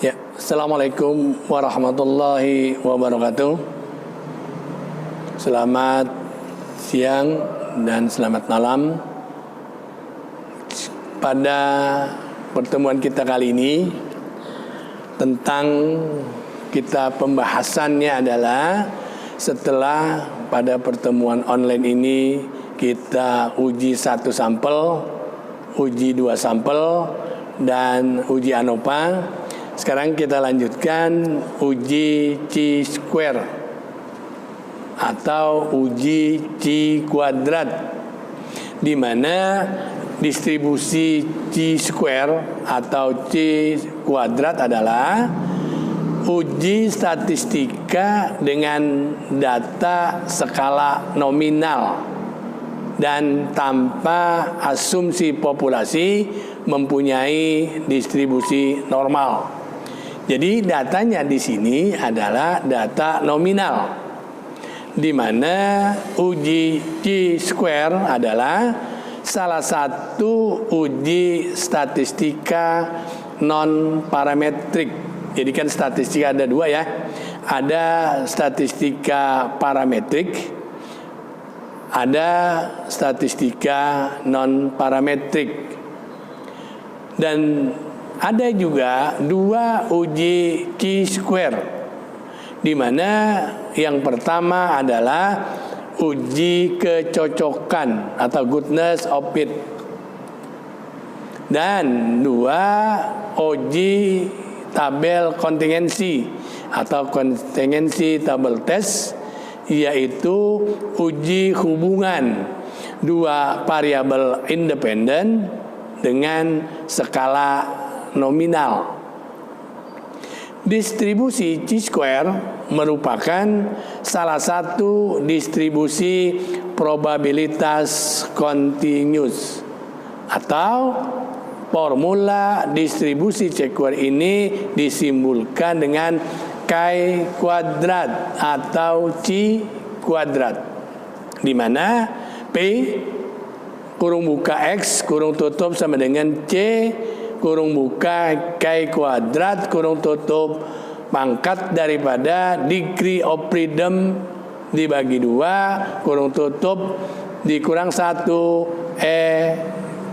Ya, Assalamualaikum warahmatullahi wabarakatuh. Selamat siang dan selamat malam. Pada pertemuan kita kali ini tentang pembahasannya adalah setelah pada pertemuan online ini kita uji 1 sampel, uji 2 sampel, dan uji ANOVA. Sekarang kita lanjutkan uji chi-square atau uji chi-kuadrat, di mana distribusi chi-square atau chi-kuadrat adalah uji statistika dengan data skala nominal dan tanpa asumsi populasi mempunyai distribusi normal. Jadi datanya di sini adalah data nominal, di mana uji chi-square adalah salah satu uji statistika non parametrik. Jadi kan statistika ada 2 ya, ada statistika parametrik, ada statistika non parametrik, dan ada juga 2 uji chi-square, di mana yang pertama adalah uji kecocokan atau goodness of fit, dan 2 uji tabel kontingensi atau kontingensi tabel test, yaitu uji hubungan 2 variabel independen dengan skala nominal. Distribusi chi-square merupakan salah satu distribusi probabilitas continuous, atau formula distribusi chi-square ini disimbolkan dengan chi kuadrat atau chi kuadrat, di mana P kurung buka X kurung tutup sama dengan C kurung buka chi kuadrat kurung tutup pangkat daripada degree of freedom dibagi 2 kurung tutup dikurang 1 E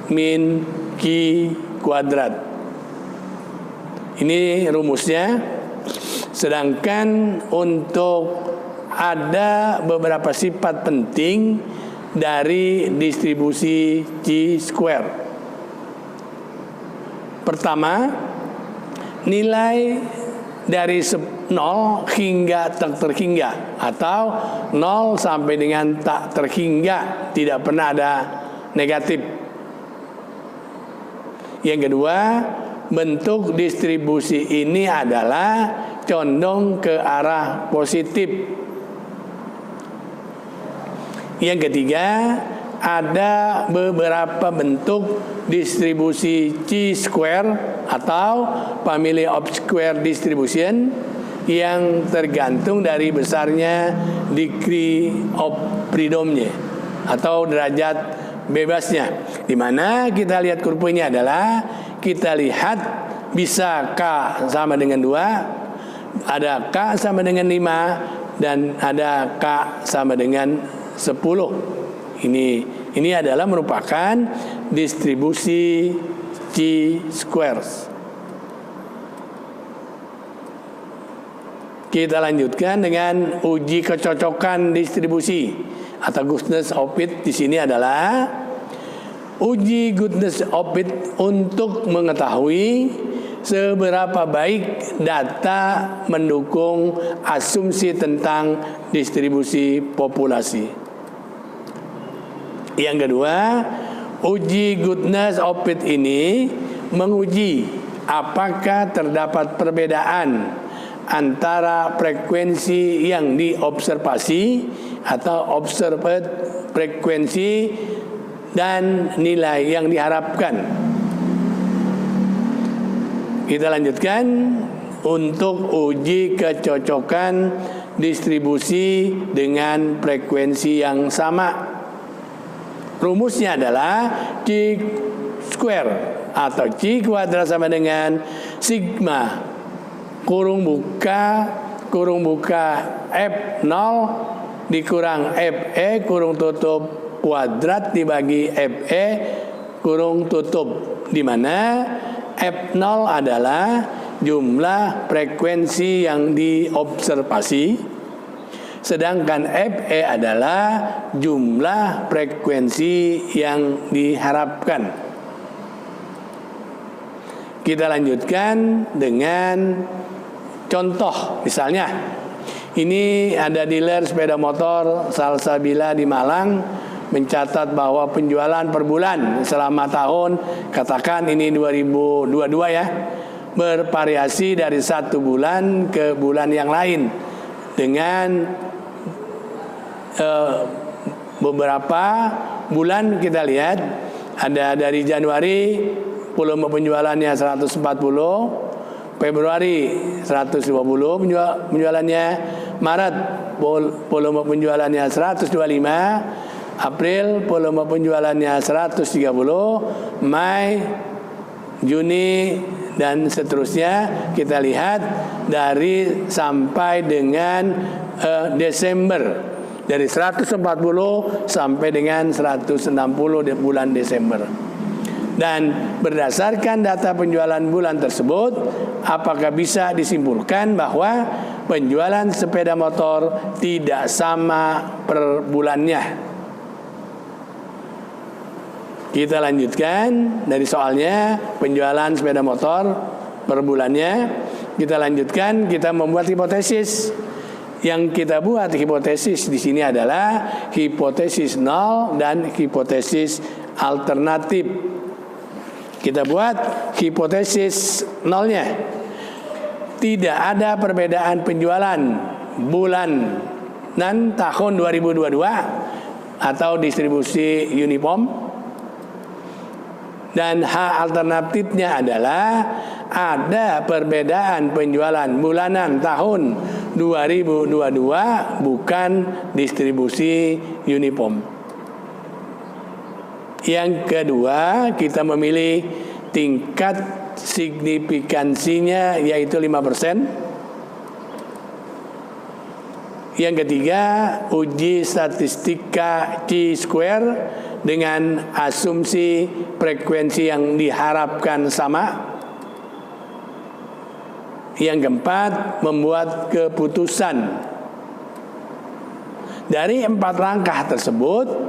min Q kuadrat. Ini rumusnya. Sedangkan untuk ada beberapa sifat penting dari distribusi chi-square. Pertama, nilai dari 0 hingga tak terhingga, atau 0 sampai dengan tak terhingga, tidak pernah ada negatif. Yang kedua, bentuk distribusi ini adalah condong ke arah positif. Yang ketiga, ada beberapa bentuk distribusi chi-square atau family of square distribution yang tergantung dari besarnya degree of freedom-nya atau derajat bebasnya. Di mana kita lihat kurvanya adalah kita lihat bisa K sama dengan 2, ada K sama dengan 5, dan ada K sama dengan 10. Ini adalah merupakan distribusi chi-squares. Kita lanjutkan dengan uji kecocokan distribusi atau goodness of fit. Di sini adalah uji goodness of fit untuk mengetahui seberapa baik data mendukung asumsi tentang distribusi populasi. Yang kedua, uji goodness of fit ini menguji apakah terdapat perbedaan antara frekuensi yang diobservasi atau observed frekuensi dan nilai yang diharapkan. Kita lanjutkan untuk uji kecocokan distribusi dengan frekuensi yang sama. Rumusnya adalah chi square atau chi kuadrat sama dengan sigma kurung buka F0 dikurang FE kurung tutup kuadrat dibagi FE kurung tutup, di mana F0 adalah jumlah frekuensi yang diobservasi, sedangkan FE adalah jumlah frekuensi yang diharapkan. Kita lanjutkan dengan contoh, misalnya ini ada dealer sepeda motor Salsabila di Malang mencatat bahwa penjualan per bulan selama tahun, katakan ini 2022 ya, bervariasi dari satu bulan ke bulan yang lain dengan beberapa bulan. Kita lihat ada dari Januari volume penjualannya 140, Februari 120 penjualannya, Maret volume penjualannya 125, April volume penjualannya 130, Mei, Juni dan seterusnya. Kita lihat dari sampai dengan Desember, dari 140 sampai dengan 160 di bulan Desember. Dan berdasarkan data penjualan bulan tersebut, apakah bisa disimpulkan bahwa penjualan sepeda motor tidak sama per bulannya? Kita lanjutkan dari soalnya penjualan sepeda motor per bulannya. Kita lanjutkan, kita membuat hipotesis. Yang kita buat hipotesis di sini adalah hipotesis nol dan hipotesis alternatif. Kita buat hipotesis nolnya. Tidak ada perbedaan penjualan bulanan tahun 2022 atau distribusi uniform. Dan H alternatifnya adalah ada perbedaan penjualan bulanan tahun 2022 bukan distribusi uniform. Yang kedua, kita memilih tingkat signifikansinya yaitu 5%. Yang ketiga, uji statistika chi-square dengan asumsi frekuensi yang diharapkan sama. Yang keempat, membuat keputusan. Dari 4 langkah tersebut,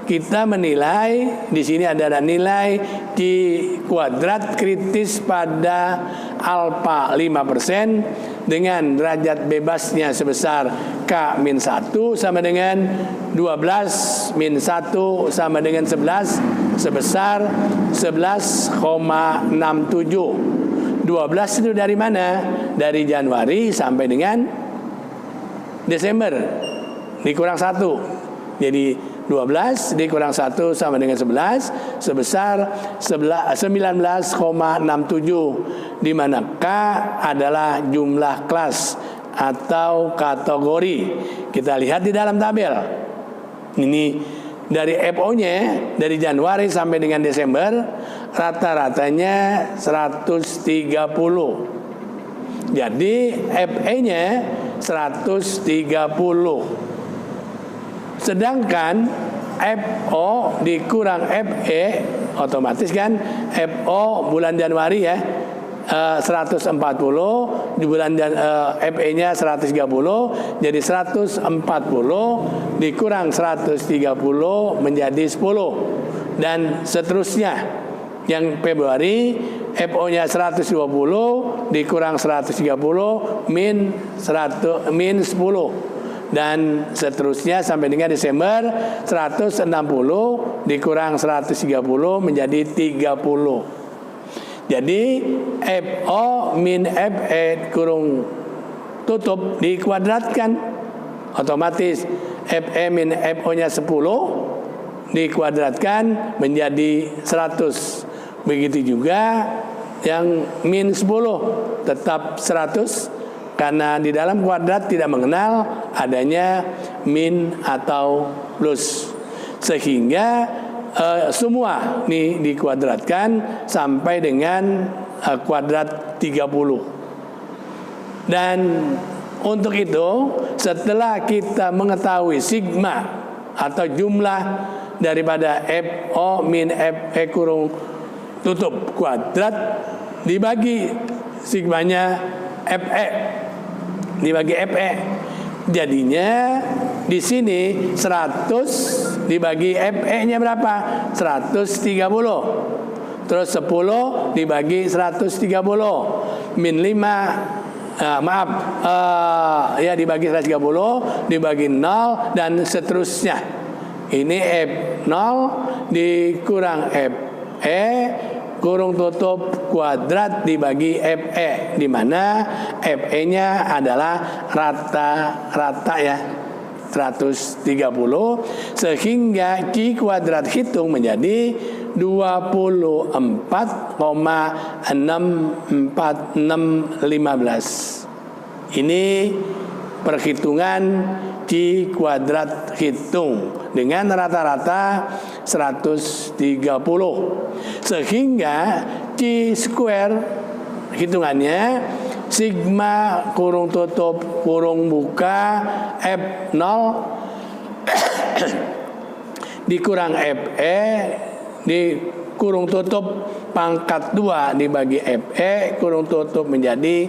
kita menilai, di sini ada nilai chi kuadrat kritis pada alfa 5% dengan derajat bebasnya sebesar K-1 sama dengan 12 min 1 sama dengan 11 sebesar 11,67. 12 itu dari mana? Dari Januari sampai dengan Desember dikurang 1. Jadi 12 dikurang 1 sama dengan 11 sebesar 19,67, di mana K adalah jumlah kelas atau kategori. Kita lihat di dalam tabel. Ini dari FO-nya dari Januari sampai dengan Desember rata-ratanya 130. Jadi FE-nya 130. Sedangkan FO dikurang FE, otomatis kan FO bulan Januari ya 140, di bulan FE-nya 130, jadi 140 dikurang 130 menjadi 10 dan seterusnya. Yang Februari FO-nya 120 dikurang 130 min 10 dan seterusnya sampai dengan Desember 160 dikurang 130 menjadi 30. Jadi FO min FE kurung tutup dikuadratkan, otomatis FE min FO-nya 10 dikuadratkan menjadi 100. Begitu juga yang min 10 tetap 100 karena di dalam kuadrat tidak mengenal adanya min atau plus, sehingga semua ini dikuadratkan sampai dengan kuadrat 30. Dan untuk itu, setelah kita mengetahui sigma atau jumlah daripada FO min FE kurung tutup kuadrat dibagi sigmanya FE, dibagi FE, jadinya di sini 100 dibagi FE-nya berapa? 130. Terus 10 dibagi 130 min 5 ya dibagi 130 dibagi 0 dan seterusnya. Ini F0 dikurang FE kurung tutup kuadrat dibagi FE, di mana FE-nya adalah rata-rata ya 130, sehingga Q kuadrat hitung menjadi 24,64615. Ini perhitungan Q kuadrat hitung dengan rata-rata 130, sehingga Q square hitungannya sigma kurung tutup kurung buka F0 dikurang FE di kurung tutup pangkat 2 dibagi FE kurung tutup menjadi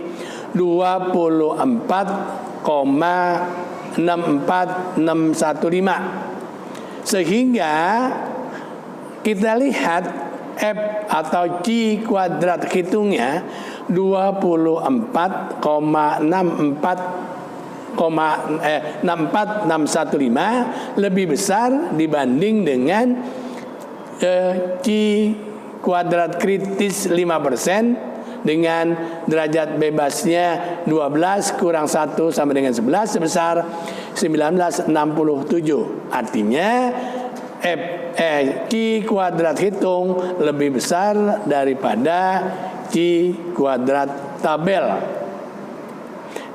24,64615. Sehingga kita lihat F atau Q kuadrat hitungnya 64615 lebih besar dibanding dengan Q kuadrat kritis 5% dengan derajat bebasnya 12 kurang 1 sama dengan 11 sebesar 1967. Artinya Q kuadrat hitung lebih besar daripada Q kuadrat tabel.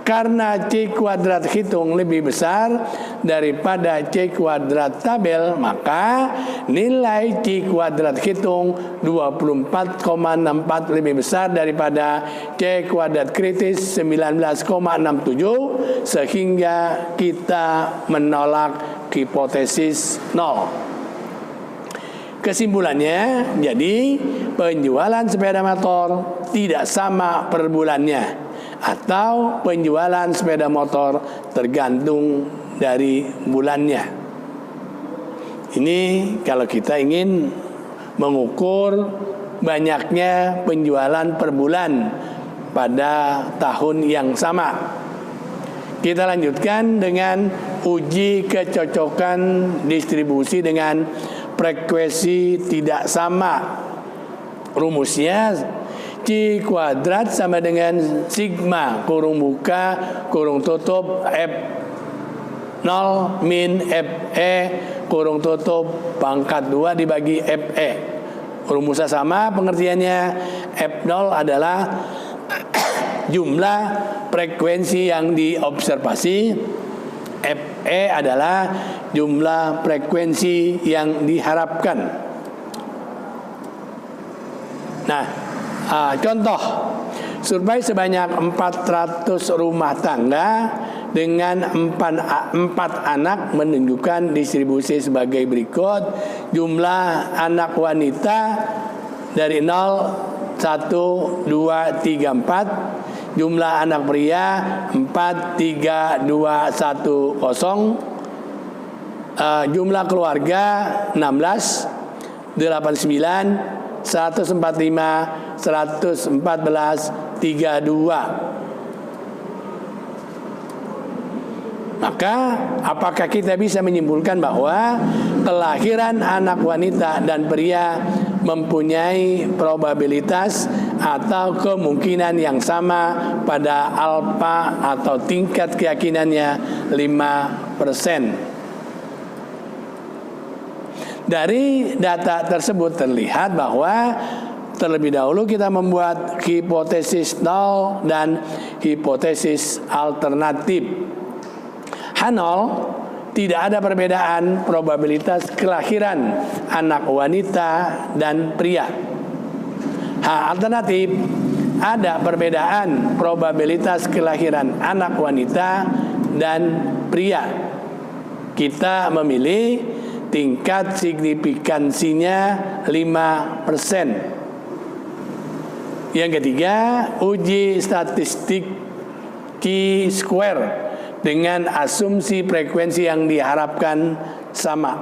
Karena C kuadrat hitung lebih besar daripada C kuadrat tabel, maka nilai C kuadrat hitung 24,64 lebih besar daripada C kuadrat kritis 19,67, sehingga kita menolak hipotesis 0. Kesimpulannya, jadi penjualan sepeda motor tidak sama per bulannya, atau penjualan sepeda motor tergantung dari bulannya. Ini kalau kita ingin mengukur banyaknya penjualan per bulan pada tahun yang sama. Kita lanjutkan dengan uji kecocokan distribusi dengan frekuensi tidak sama. Rumusnya Q kuadrat sama dengan sigma kurung buka kurung tutup F0 min FE kurung tutup pangkat 2 dibagi FE. Rumusnya sama, pengertiannya F0 adalah jumlah frekuensi yang diobservasi, FE adalah jumlah frekuensi yang diharapkan. Nah, contoh, survei sebanyak 400 rumah tangga dengan 4 anak menunjukkan distribusi sebagai berikut. Jumlah anak wanita dari 0, 1, 2, 3, 4. Jumlah anak pria 4, 3, 2, 1, 0. Jumlah keluarga 16, 89, 145, 114, 32. Maka apakah kita bisa menyimpulkan bahwa kelahiran anak wanita dan pria mempunyai probabilitas atau kemungkinan yang sama pada alfa atau tingkat keyakinannya 5%? Dari data tersebut terlihat bahwa terlebih dahulu kita membuat hipotesis 0 dan hipotesis alternatif. H0 tidak ada perbedaan probabilitas kelahiran anak wanita dan pria. H alternatif ada perbedaan probabilitas kelahiran anak wanita dan pria. Kita memilih tingkat signifikansinya 5%. Yang ketiga, uji statistik chi-square dengan asumsi frekuensi yang diharapkan sama.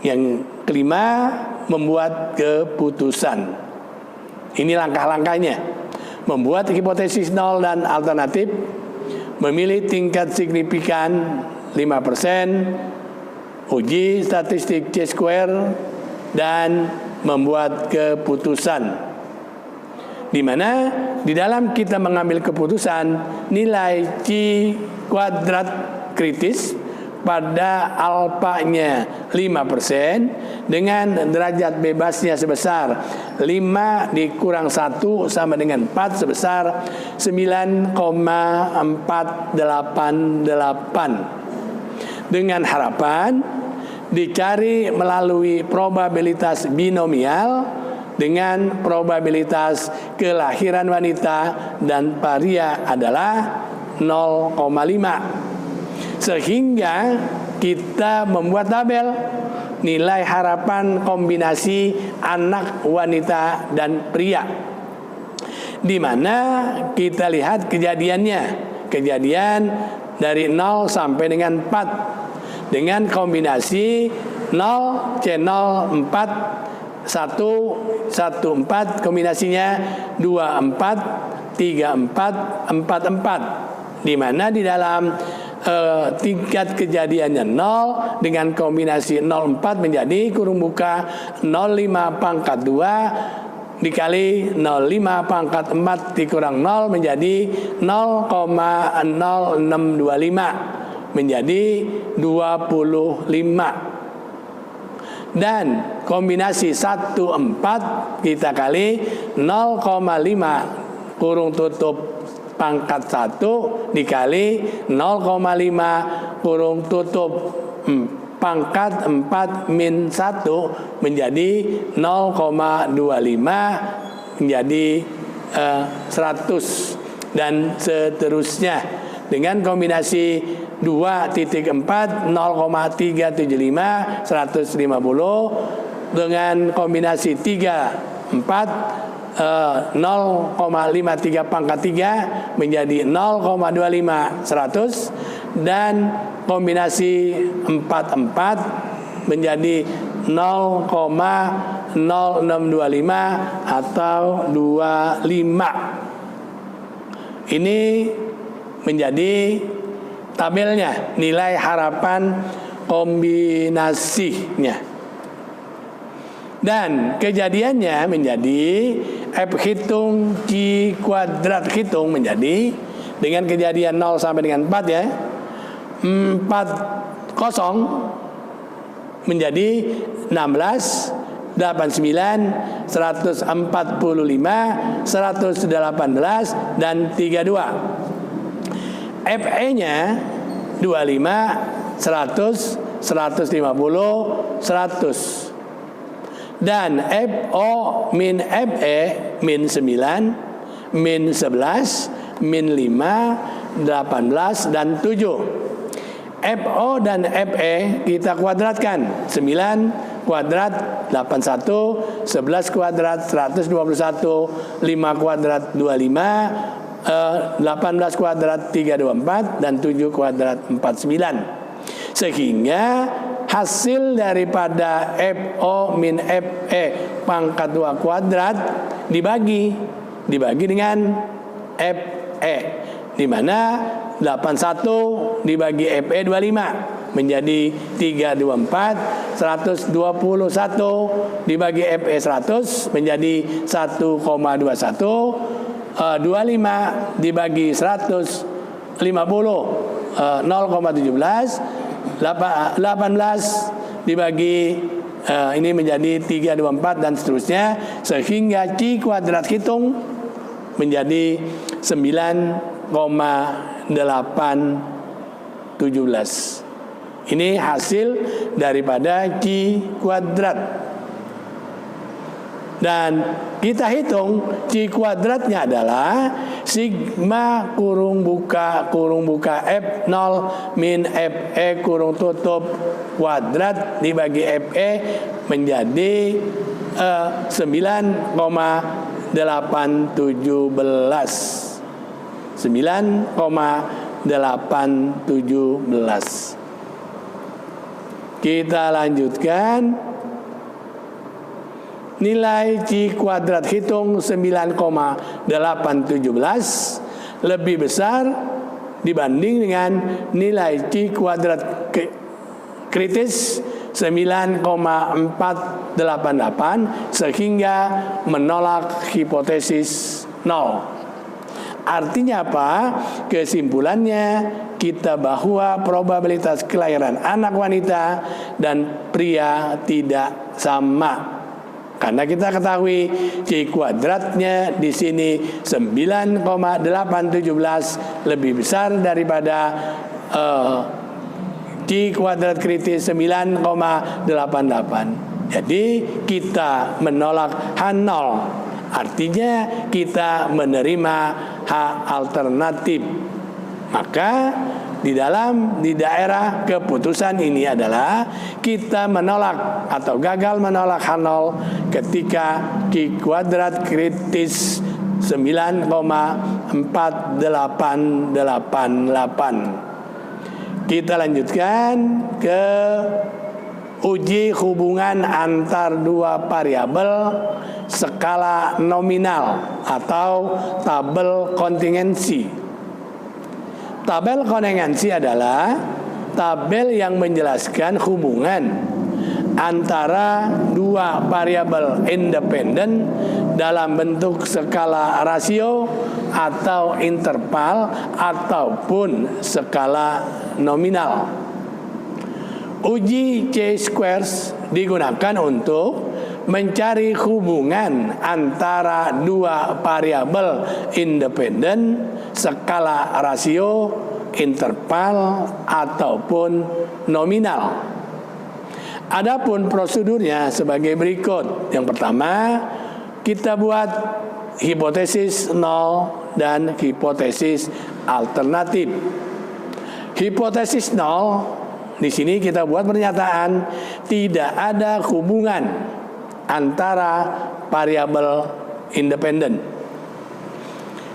Yang kelima, membuat keputusan. Ini langkah-langkahnya. Membuat hipotesis nol dan alternatif, memilih tingkat signifikan 5%, uji statistik chi-square, dan membuat keputusan. Di mana di dalam kita mengambil keputusan, nilai chi kuadrat kritis pada alfanya 5% dengan derajat bebasnya sebesar 5 dikurang 1 sama dengan 4 sebesar 9,488. Dengan harapan dicari melalui probabilitas binomial dengan probabilitas kelahiran wanita dan pria adalah 0,5. Sehingga kita membuat tabel nilai harapan kombinasi anak wanita dan pria, di mana kita lihat kejadiannya, kejadian dari 0 sampai dengan 4 dengan kombinasi 0 C0 4 1 1 4, kombinasinya 2 4 3 4 4 4, di mana di dalam tingkat kejadiannya 0 dengan kombinasi 04 menjadi kurung buka 05 pangkat 2 dikali 05 pangkat 4 dikurang 0 menjadi 0,0625 menjadi 25. Dan kombinasi 14 kita kali 0,5 kurung tutup pangkat 1 dikali 0,5 kurung tutup pangkat 4 min 1 menjadi 0,25 menjadi 100 dan seterusnya. Dengan kombinasi 2.4 0,375 150, dengan kombinasi 3 4 0,53 pangkat 3 menjadi 0,25 100, dan kombinasi 44 menjadi 0,0625 atau 25. Ini menjadi tabelnya, nilai harapan kombinasinya. Dan kejadiannya menjadi F hitung Q kuadrat hitung menjadi, dengan kejadian 0 sampai dengan 4 ya, 40 menjadi 16, 89, 145, 118, dan 32. FE-nya 25, 100, 150, 100. Dan FO min FE min 9, min 11, min 5, 18, dan 7. FO dan FE kita kuadratkan. 9 kuadrat 81, 11 kuadrat 121, 5 kuadrat 25, 18 kuadrat 324, dan 7 kuadrat 49. Sehingga hasil daripada FO min FE pangkat 2 kuadrat dibagi dengan FE, di mana 81 dibagi FE 25 menjadi 324, 121 dibagi FE 100 menjadi 1,21, 25 dibagi 150 0,17, 18 dibagi ini menjadi 324, dan seterusnya, sehingga Q kuadrat hitung menjadi 9,817. Ini hasil daripada Q kuadrat. Dan kita hitung C kuadratnya adalah sigma kurung buka F0 min FE kurung tutup kuadrat dibagi FE menjadi 9,817. 9,817. Kita lanjutkan. Nilai C kuadrat hitung 9,817 lebih besar dibanding dengan nilai C kuadrat kritis 9,488 sehingga menolak hipotesis 0. Artinya apa? Kesimpulannya kita bahwa probabilitas kelahiran anak wanita dan pria tidak sama. Karena kita ketahui C kuadratnya di sini 9,817 lebih besar daripada C kuadrat kritis 9,88. Jadi kita menolak H0. Artinya kita menerima H alternatif. Maka di daerah keputusan ini adalah kita menolak atau gagal menolak H0 ketika Q kuadrat kritis 9,4888. Kita lanjutkan ke uji hubungan antar dua variabel skala nominal atau tabel kontingensi. Tabel kontingensi adalah tabel yang menjelaskan hubungan antara dua variabel independen dalam bentuk skala rasio atau interval ataupun skala nominal. Uji C-squares digunakan untuk mencari hubungan antara dua variabel independen skala rasio, interval ataupun nominal. Adapun prosedurnya sebagai berikut. Yang pertama, kita buat hipotesis 0 dan hipotesis alternatif. Hipotesis 0 di sini kita buat pernyataan tidak ada hubungan antara variabel independen.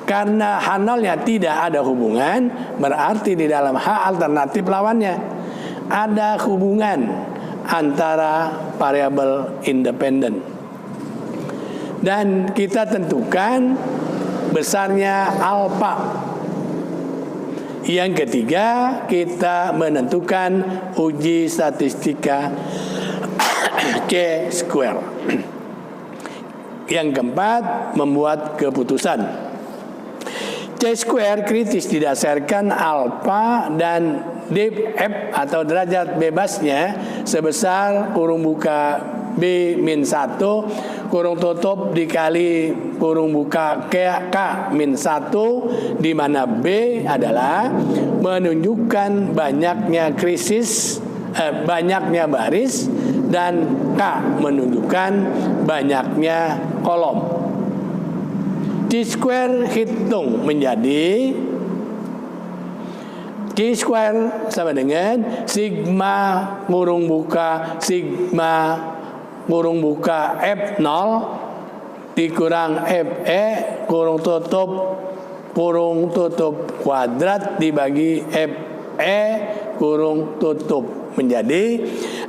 Karena H0-nya tidak ada hubungan, berarti di dalam H alternatif lawannya ada hubungan antara variabel independen. Dan kita tentukan besarnya alfa. Yang ketiga, kita menentukan uji statistika C-square. Yang keempat, membuat keputusan. C-square kritis didasarkan alfa dan df atau derajat bebasnya sebesar kurung buka B min 1 kurung tutup dikali kurung buka K min 1, di mana B adalah menunjukkan banyaknya banyaknya baris dan K menunjukkan banyaknya kolom. C-square hitung menjadi C-square sama dengan sigma kurung buka F0 dikurang FE kurung tutup kuadrat dibagi FE kurung tutup menjadi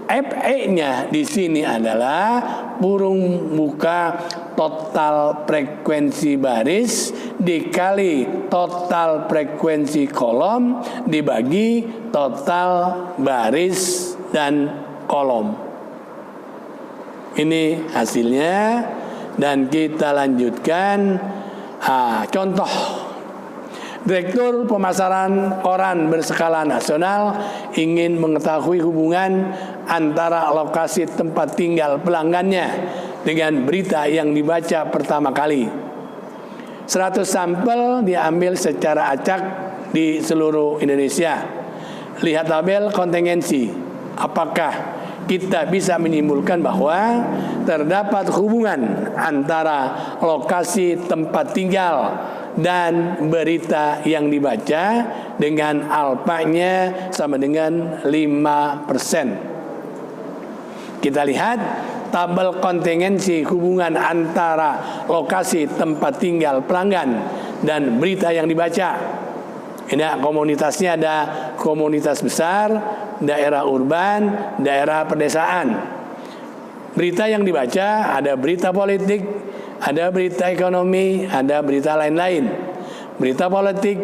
FE-nya di sini adalah kurung buka total frekuensi baris dikali total frekuensi kolom dibagi total baris dan kolom. Ini hasilnya, dan kita lanjutkan contoh. Direktur pemasaran koran berskala nasional ingin mengetahui hubungan antara lokasi tempat tinggal pelanggannya dengan berita yang dibaca pertama kali. 100 sampel diambil secara acak di seluruh Indonesia. Lihat tabel kontingensi. Apakah kita bisa menyimpulkan bahwa terdapat hubungan antara lokasi tempat tinggal dan berita yang dibaca dengan alfanya sama dengan 5%. Kita lihat tabel kontingensi hubungan antara lokasi tempat tinggal pelanggan dan berita yang dibaca. Ini komunitasnya ada komunitas besar, daerah urban, daerah pedesaan. Berita yang dibaca ada berita politik, ada berita ekonomi, ada berita lain-lain. Berita politik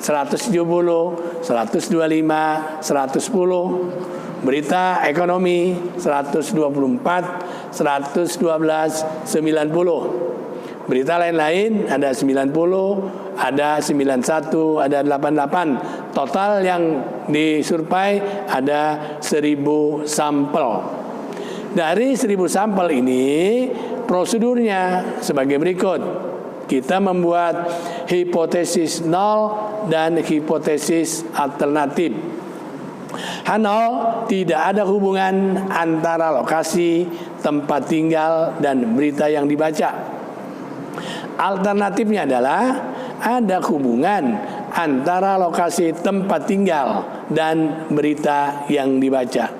170, 125, 110. Berita ekonomi 124, 112, 90. Berita lain-lain ada 90, ada 91, ada 88. Total yang disurvei ada 1000 sampel. Dari 1000 sampel ini prosedurnya sebagai berikut. Kita membuat hipotesis 0 dan hipotesis alternatif. H0 tidak ada hubungan antara lokasi, tempat tinggal, dan berita yang dibaca. Alternatifnya adalah ada hubungan antara lokasi tempat tinggal dan berita yang dibaca.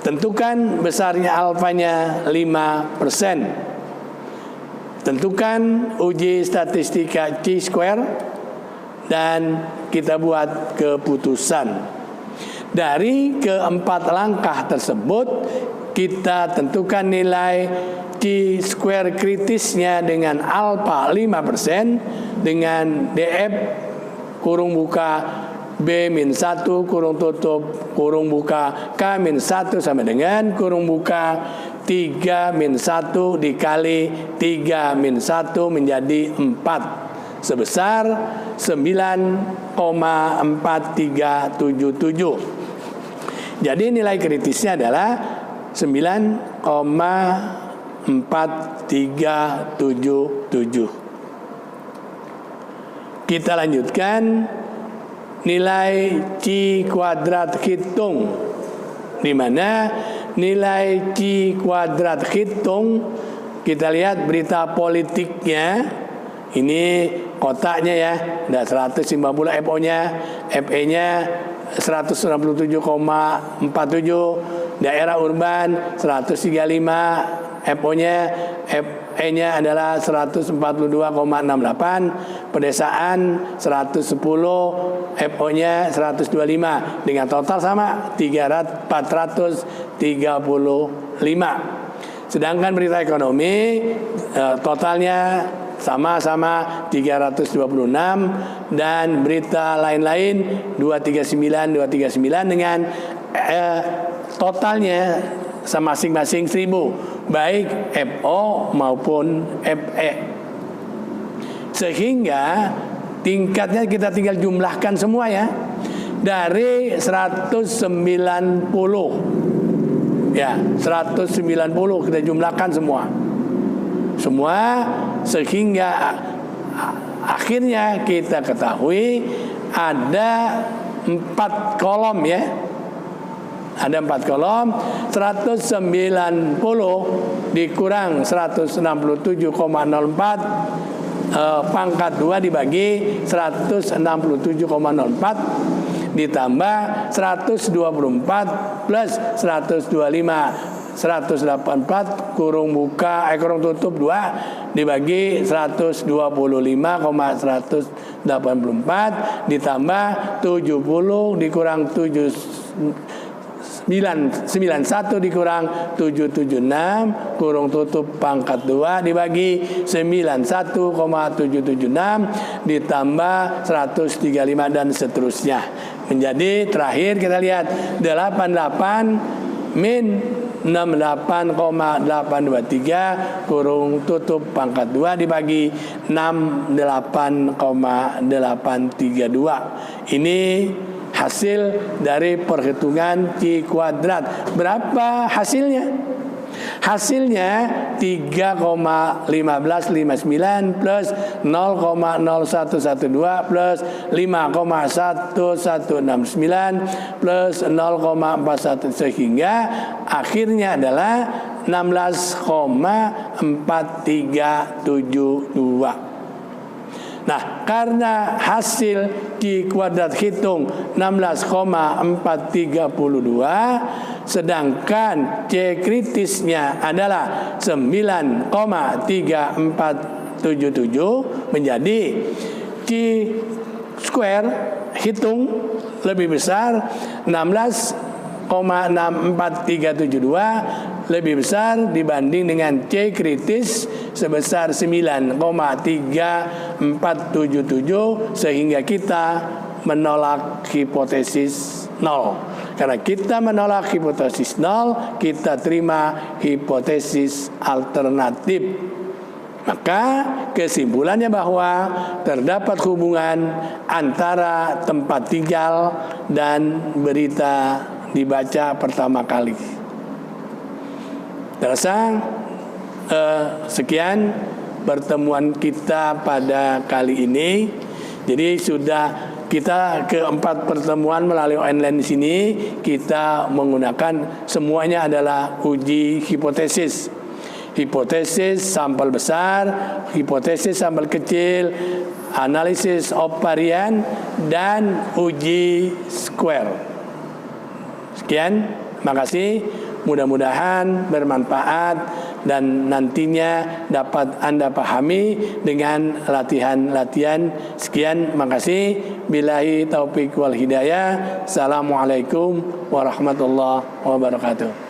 Tentukan besarnya alfanya 5%. Tentukan uji statistika chi-square dan kita buat keputusan. Dari keempat langkah tersebut, kita tentukan nilai chi-square kritisnya dengan alfa 5% dengan DF kurung buka B-1 kurung tutup kurung buka K-1 sama dengan kurung buka 3-1 dikali 3-1 menjadi 4 sebesar 9,4377. Jadi nilai kritisnya adalah 9,4377. Kita lanjutkan nilai chi kuadrat hitung, di mana nilai chi kuadrat hitung kita lihat berita politiknya ini kotaknya ya, ada 150 FO-nya, FE-nya 167,47, daerah urban 135, FO-nya FE-nya adalah 142,68, pedesaan 110, FO-nya 125, dengan total sama 435. Sedangkan berita ekonomi totalnya sama-sama 326 dan berita lain-lain 239 dengan totalnya sama masing-masing 1000 baik FO maupun FE. Sehingga tingkatnya kita tinggal jumlahkan semua ya. Dari 190 ya, 190 kita jumlahkan semua sehingga akhirnya kita ketahui ada 4 kolom ya. Ada 4 kolom, 190 dikurang 167,04 pangkat 2 dibagi 167,04 ditambah 124 plus 125 184 kurung buka kurung tutup 2 dibagi 125,184 ditambah 70 dikurang 91 dikurang 776 kurung tutup pangkat 2 dibagi 91,776 ditambah 135 dan seterusnya. Menjadi terakhir kita lihat 88 min 68,823 kurung tutup pangkat 2 dibagi 68,832. Ini hasil dari perhitungan chi kuadrat. Berapa hasilnya? Hasilnya 3,1559 plus 0,0112 plus 5,1169 plus 0,41 sehingga akhirnya adalah 16,4372. Nah, karena hasil Q kuadrat hitung 16,432, sedangkan C kritisnya adalah 9,3477, menjadi Q square hitung lebih besar 16,432 lebih besar dibanding dengan C kritis sebesar 9,3477, sehingga kita menolak hipotesis 0. Karena kita menolak hipotesis 0, kita terima hipotesis alternatif. Maka kesimpulannya bahwa terdapat hubungan antara tempat tinggal dan berita dibaca pertama kali. Terasa sekian pertemuan kita pada kali ini. Jadi sudah kita keempat pertemuan melalui online di sini, kita menggunakan semuanya adalah uji hipotesis. Hipotesis sampel besar, hipotesis sampel kecil, analisis of varian, dan uji square. Sekian, makasih. Mudah-mudahan bermanfaat dan nantinya dapat Anda pahami dengan latihan-latihan. Sekian, makasih. Billahi taufiq wal hidayah. Assalamualaikum warahmatullahi wabarakatuh.